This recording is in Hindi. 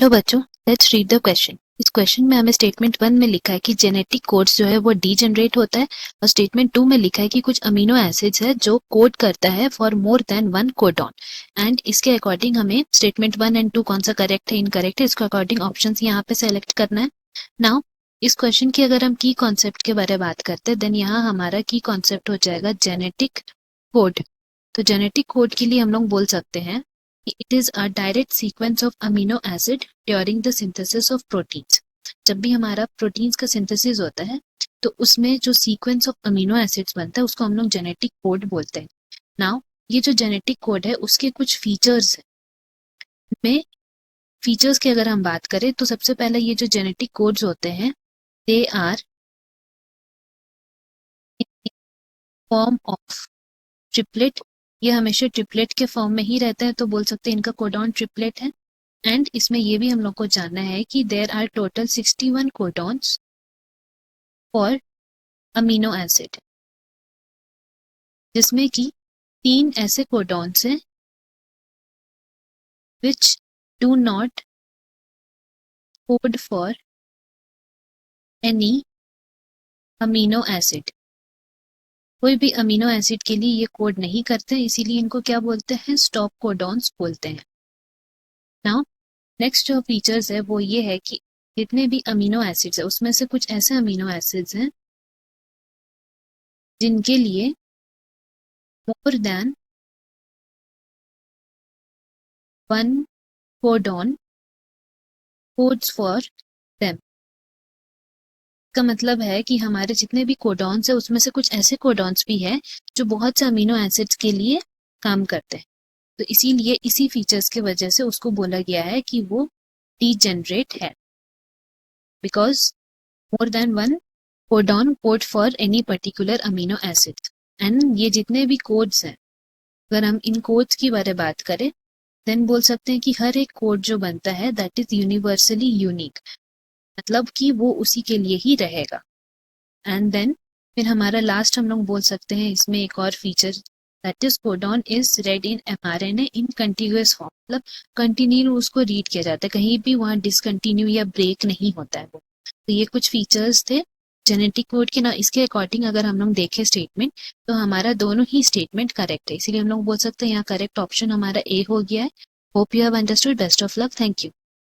हेलो बच्चों, लेट्स रीड द क्वेश्चन। इस क्वेश्चन में हमें स्टेटमेंट 1 में लिखा है कि जेनेटिक कोड्स जो है वो डी जनरेट होता है, और स्टेटमेंट 2 में लिखा है कि कुछ अमीनो एसिड्स है जो कोड करता है for more than one codon. And इसके अकॉर्डिंग हमें स्टेटमेंट 1 एंड 2 कौन सा करेक्ट है, इनकरेक्ट है, इसके अकॉर्डिंग ऑप्शन यहाँ पे सेलेक्ट करना है। नाउ इस क्वेश्चन की अगर हम की कॉन्सेप्ट के बारे में बात करते हैं, देन यहाँ हमारा की कॉन्सेप्ट हो जाएगा जेनेटिक कोड। तो जेनेटिक कोड के लिए हम लोग बोल सकते हैं It is a direct sequence of amino acid during the synthesis of proteins। जब भी हमारा प्रोटीन्स का सिंथेसिस होता है तो उसमें जो सीक्वेंस ऑफ अमीनो एसिड्स बनता है उसको हम लोग जेनेटिक कोड बोलते हैं। नाउ ये जो जेनेटिक कोड है उसके कुछ फीचर्स हैं। में फीचर्स की अगर हम बात करें तो सबसे पहले ये जो जेनेटिक कोड्स होते हैं they are form of triplet. ये हमेशा ट्रिपलेट के फॉर्म में ही रहते हैं, तो बोल सकते हैं इनका कोडॉन ट्रिपलेट है। एंड इसमें ये भी हम लोग को जानना है कि there are total 61 codons for amino acid, जिसमें कि 3 ऐसे कोडॉन्स हैं which do not code for any amino acid. कोई भी अमीनो एसिड के लिए ये कोड नहीं करते, इसीलिए इनको क्या बोलते हैं, स्टॉप कोडॉन्स बोलते हैं। नाउ नेक्स्ट जो फीचर्स है वो ये है कि जितने भी अमीनो एसिड्स है उसमें से कुछ ऐसे अमीनो एसिड्स हैं जिनके लिए more than one codon codes for them. का मतलब है कि हमारे जितने भी कोडॉन्स है उसमें से कुछ ऐसे कोडॉन्स भी है जो बहुत से अमीनो एसिड्स के लिए काम करते हैं। तो इसीलिए इसी फीचर्स के वजह से उसको बोला गया है कि वो डीजेनरेट है, because more than one codon code for any particular amino acid. And ये जितने भी कोड्स हैं, अगर हम इन कोड्स की बारे बात करें देन बोल सकते हैं कि हर एक कोड जो बनता है दैट इज यूनिवर्सली यूनिक, मतलब कि वो उसी के लिए ही रहेगा। एंड देन फिर हमारा लास्ट हम लोग बोल सकते हैं इसमें एक और feature that is codon is red in mRNA in continuous form, मतलब कंटिन्यू उसको रीड किया जाता है, कहीं भी वहाँ डिसकंटिन्यू या ब्रेक नहीं होता है वो। तो ये कुछ फीचर्स थे जेनेटिक कोड के ना। इसके अकॉर्डिंग अगर हम लोग देखें स्टेटमेंट, तो हमारा दोनों ही स्टेटमेंट करेक्ट है, इसीलिए हम लोग बोल सकते हैं यहाँ करेक्ट ऑप्शन हमारा ए हो गया है। Hope you have understood. Best of luck. Thank you.